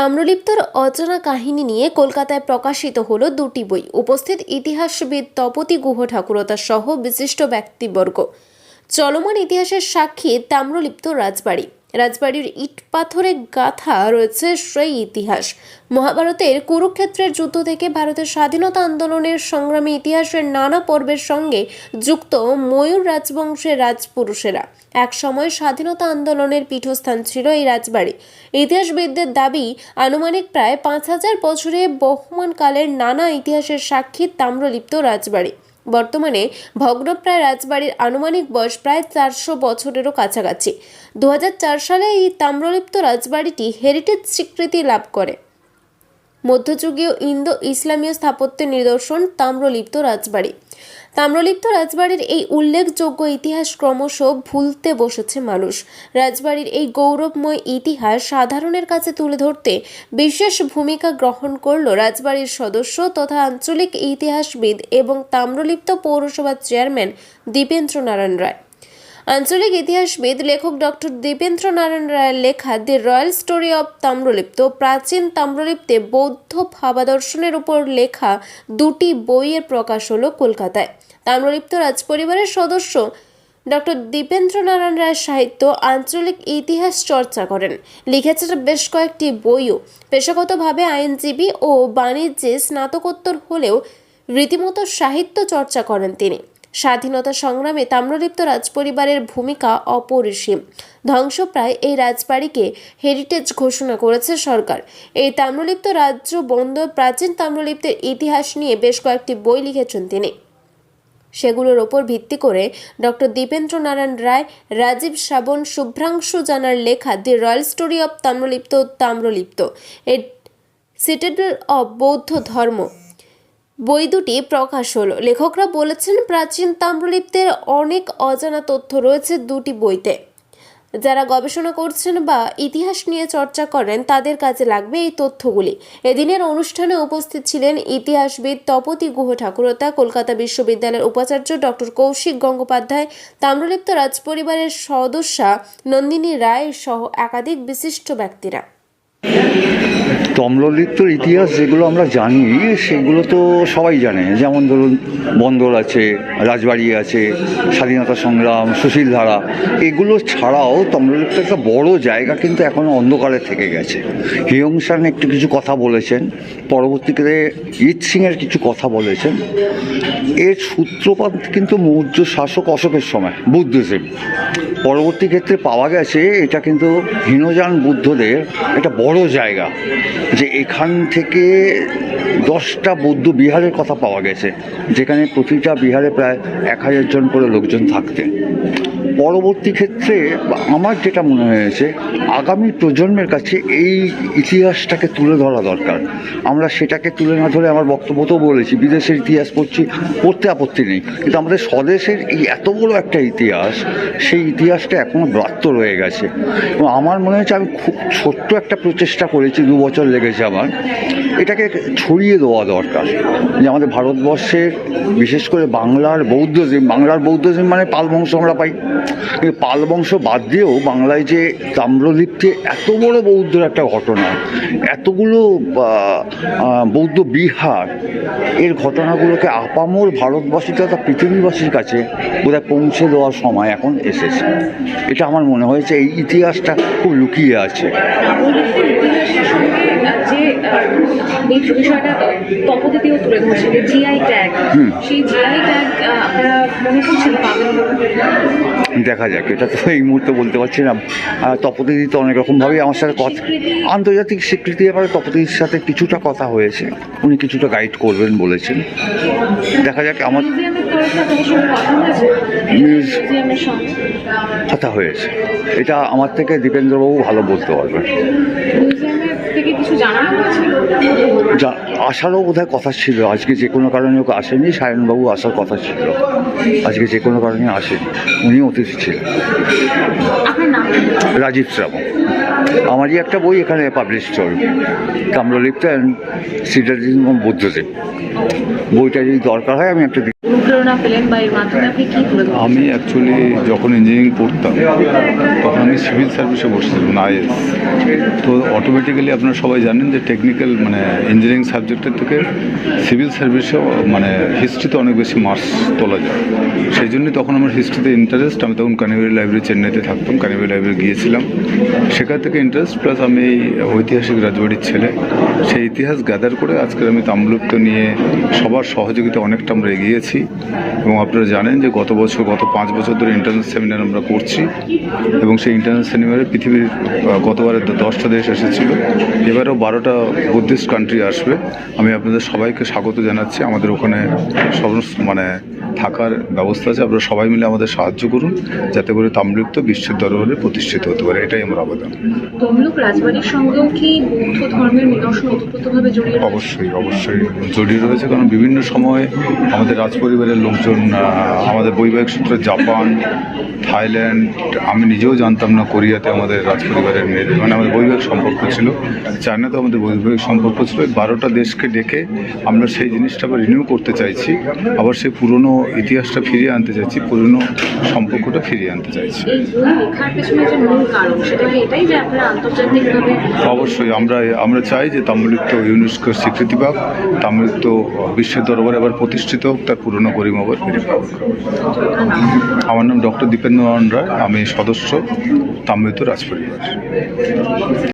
তাম্রলিপ্তর অজানা কাহিনী নিয়ে কলকাতায় প্রকাশিত হলো দুটি বই। উপস্থিত ইতিহাসবিদ তপতি গুহ ঠাকুরতা সহ বিশিষ্ট ব্যক্তিবর্গ। চলমান ইতিহাসের সাক্ষী তাম্রলিপ্ত রাজবাড়ি। রাজবাড়ির ইট পাথরে গাঁথা রয়েছে সেই ইতিহাস। মহাভারতের কুরুক্ষেত্রের যুদ্ধ থেকে ভারতের স্বাধীনতা আন্দোলনের সংগ্রামী ইতিহাসের নানা পর্বের সঙ্গে যুক্ত ময়ূর রাজবংশের রাজপুরুষেরা। এক সময় স্বাধীনতা আন্দোলনের পীঠস্থান ছিল এই রাজবাড়ি। ইতিহাসবিদদের দাবি, আনুমানিক প্রায় ৫,০০০ বছরে বহমান কালের নানা ইতিহাসের সাক্ষী তাম্রলিপ্ত রাজবাড়ি। বর্তমানে ভগ্নপ্রায় রাজবাড়ির আনুমানিক বয়স প্রায় ৪০০ বছরেরও কাছাকাছি। ২০০৪ সালে এই তাম্রলিপ্ত রাজবাড়িটি হেরিটেজ স্বীকৃতি লাভ করে। মধ্যযুগীয় ইন্দো ইসলামীয় স্থাপত্যের নিদর্শন তাম্রলিপ্ত রাজবাড়ি। তাম্রলিপ্ত রাজবাড়ির এই উল্লেখযোগ্য ইতিহাস ক্রমশ ভুলতে বসেছে মানুষ। রাজবাড়ির এই গৌরবময় ইতিহাস সাধারণের কাছে তুলে ধরতে বিশেষ ভূমিকা গ্রহণ করল রাজবাড়ির সদস্য তথা আঞ্চলিক ইতিহাসবিদ এবং তাম্রলিপ্ত পৌরসভার চেয়ারম্যান দীপেন্দ্র নারায়ণ রায়। আঞ্চলিক ইতিহাসবিদ লেখক ডক্টর দীপেন্দ্র নারায়ণ রায়ের লেখা the royal story of Tamralipta, প্রাচীন তাম্রলিপ্তে বৌদ্ধ ভাবাদর্শনের উপর লেখা দুটি বইয়ের প্রকাশ হলো কলকাতায়। তাম্রলিপ্ত রাজপরিবারের সদস্য ডক্টর দীপেন্দ্র নারায়ণ রায়ের সাহিত্য আঞ্চলিক ইতিহাস চর্চা করেন। লিখেছেন বেশ কয়েকটি বইও। পেশাগতভাবে আইনজীবী ও বাণিজ্যে স্নাতকোত্তর হলেও রীতিমতো সাহিত্য চর্চা করেন তিনি। স্বাধীনতা সংগ্রামে তাম্রলিপ্ত রাজপরিবারের ভূমিকা অপরিসীম। ধ্বংসপ্রায় এই রাজবাড়িকে হেরিটেজ ঘোষণা করেছে সরকার। এই তাম্রলিপ্ত রাজ্য বন্দর প্রাচীন তাম্রলিপ্তের ইতিহাস নিয়ে বেশ কয়েকটি বই লিখেছেন তিনি। সেগুলোর ওপর ভিত্তি করে ডক্টর দীপেন্দ্র নারায়ণ রায়, রাজীব শ্রাবণ, শুভ্রাংশু জানার লেখা the royal story of Tamralipta a citadel of Bauddha dharma বই দুটি প্রকাশ হলো। লেখকরা বলেছেন, প্রাচীন তাম্রলিপ্তের অনেক অজানা তথ্য রয়েছে দুটি বইতে। যারা গবেষণা করছেন বা ইতিহাস নিয়ে চর্চা করেন তাদের কাজে লাগবে এই তথ্যগুলি। এদিনের অনুষ্ঠানে উপস্থিত ছিলেন ইতিহাসবিদ তপতি গুহ ঠাকুরতা, কলকাতা বিশ্ববিদ্যালয়ের উপাচার্য ডক্টর কৌশিক গঙ্গোপাধ্যায়, তাম্রলিপ্ত রাজপরিবারের সদস্যা নন্দিনী রায় সহ একাধিক বিশিষ্ট ব্যক্তিরা। তাম্রলিপ্তর ইতিহাস যেগুলো আমরা জানি সেগুলো তো সবাই জানে, যেমন ধরুন বন্দর আছে, রাজবাড়ি আছে, স্বাধীনতা সংগ্রাম, সুশীলধারা, এগুলো ছাড়াও তাম্রলিপ্ত একটা বড় জায়গা কিন্তু এখনও অন্ধকারে থেকে গেছে। হিয়ংসান একটু কিছু কথা বলেছেন, পরবর্তীকালে ইট সিংয়ের কিছু কথা বলেছেন। এর সূত্রপাত কিন্তু মৌর্য শাসক অশোকের সময়, বুদ্ধিজম। পরবর্তী ক্ষেত্রে পাওয়া গেছে এটা কিন্তু হীনযান বুদ্ধদের একটা বড় জায়গা, যে এখান থেকে 10টা বৌদ্ধ বিহারের কথা পাওয়া গেছে, যেখানে প্রতিটা বিহারে প্রায় 1000 জন করে লোকজন থাকতেন। পরবর্তী ক্ষেত্রে আমার যেটা মনে হয়েছে, আগামী প্রজন্মের কাছে এই ইতিহাসটাকে তুলে ধরা দরকার। আমরা সেটাকে তুলে না ধরে, আমার বক্তব্যতেও বলেছি, বিদেশের ইতিহাস পড়তে আপত্তি নেই, কিন্তু আমাদের স্বদেশের এই এত বড় একটা ইতিহাস, সেই ইতিহাসটা এখনও ব্রাত্য রয়ে গেছে। এবং আমার মনে হচ্ছে আমি খুব ছোট্ট একটা প্রচেষ্টা করেছি, 2 বছর লেগেছে আমার, এটাকে ছড়িয়ে দেওয়া দরকার। যে আমাদের ভারতবর্ষের, বিশেষ করে বাংলার বৌদ্ধজম মানে পাল বংশ আমরা পাই, কিন্তু পাল বংশ বাদ দিয়েও বাংলায় যে তাম্রলিপ্তে এত বড় বৌদ্ধর একটা ঘটনা, এতগুলো বৌদ্ধ বিহার, এর ঘটনাগুলোকে আপামর ভারতবাসী তথা পৃথিবীবাসীর কাছে বোধহয় পৌঁছে দেওয়ার সময় এখন এসেছে। এটা আমার মনে হয়েছে, এই ইতিহাসটা খুব লুকিয়ে আছে। দেখা যাক, এটা তো এই মুহূর্তে বলতে পারছি না। তপতিদি তো অনেক রকমভাবেই আমার সাথে কথা, আন্তর্জাতিক স্বীকৃতি ব্যাপারে তপতিদির সাথে কিছুটা কথা হয়েছে, উনি কিছুটা গাইড করবেন বলেছেন। দেখা যাক, আমার কথা হয়েছে, এটা আমার থেকে দীপেন্দ্রবাবু ভালো বলতে পারবেন। আসারও বোধহয় কথা ছিল, আজকে যে কোনো কারণে ওকে আসেনি। সায়নবাবু আসার কথা ছিল, আজকে যে কোনো কারণে আসেনি, উনি অতিথি ছিলেন। রাজীব শ্রাবণ। আমারই একটা বই এখানে পাবলিশ চল, তাম্রলিপ্ত অ্যান্ড সিটাডিজম অফ বুদ্ধিজম। বইটা যদি দরকার হয় আমি একটা অনুপ্রেরণা পেলেন বা এর মাধ্যমে আপনি কি তুলে ধরবেন? আমি অ্যাকচুয়ালি যখন ইঞ্জিনিয়ারিং পড়তাম তখন আমি সিভিল সার্ভিসে বসছিলাম আইএস। তো অটোমেটিক্যালি আপনারা সবাই জানেন যে টেকনিক্যাল মানে ইঞ্জিনিয়ারিং সাবজেক্টের থেকে সিভিল সার্ভিসেও মানে হিস্ট্রিতে অনেক বেশি মার্কস তোলা যায়। সেই জন্যই তখন আমার হিস্ট্রিতে ইন্টারেস্ট। আমি তখন কানিবাড়ি লাইব্রেরি চেন্নাইতে থাকতাম, কানিবাড়ি লাইব্রেরি গিয়েছিলাম, সেখান থেকে ইন্টারেস্ট প্লাস আমি এই ঐতিহাসিক রাজবাড়ির ছেলে, সেই ইতিহাস গ্যাদার করে আজকে আমি তাম্রলিপ্ত নিয়ে সবার সহযোগিতা অনেকটা আমরা এগিয়েছি। এবং আপনারা জানেন যে গত 5 বছর ধরে ইন্টারন্যাশনাল সেমিনার আমরা করছি এবং সেই ইন্টারন্যাশনাল সেমিনারে পৃথিবীর গতবারে 10টা দেশ এসেছিল, এবারেও 12টা বুদ্ধিস্ট কান্ট্রি আসবে। আমি আপনাদের সবাইকে স্বাগত জানাচ্ছি। আমাদের ওখানে সমস্ত মানে থাকার ব্যবস্থা আছে, আপনারা সবাই মিলে আমাদের সাহায্য করুন যাতে করে তাম্রলিপ্ত বিশ্বের দরবারে প্রতিষ্ঠিত হতে পারে, এটাই আমার আবেদন। তমলুক রাজবাড়ির সঙ্গেও কি বৌদ্ধ ধর্মের নিদর্শন ওতপ্রোতভাবে জড়িয়ে রয়েছে? অবশ্যই জড়িয়ে রয়েছে, কারণ বিভিন্ন সময়ে আমাদের রাজপরিবারের লোকজন আমাদের বৈবাহিক সূত্রে জাপান, থাইল্যান্ড, আমি নিজেও জানতাম না, কোরিয়াতে আমাদের রাজপরিবারের মেয়েদের মানে আমাদের বৈবাহিক সম্পর্ক ছিল, চায়নাতে আমাদের বৈবাহিক সম্পর্ক ছিল। 12টা দেশকে ডেকে আমরা সেই জিনিসটা আবার রিনিউ করতে চাইছি, আবার সেই পুরনো ইতিহাসটা ফিরিয়ে আনতে চাইছি, পুরনো সম্পর্কটা ফিরিয়ে আনতে চাইছি। এই বই লেখার পেছনে যে মূল কারণ সেটা কি এটাই যে আপনারা আন্তর্জাতিকভাবে? অবশ্যই আমরা চাই যে তাম্রলিপ্ত ইউনেস্কোর স্বীকৃতি পাক, তাম্রলিপ্ত বিশ্বের দরবারে আবার প্রতিষ্ঠিত হোক, তার পুরনো গরিমা আবার ফিরে পাক। আমার নাম ডক্টর দীপেন্দ্র নারায়ণ রায়, আমি সদস্য তাম্রলিপ্ত রাজপরিবার।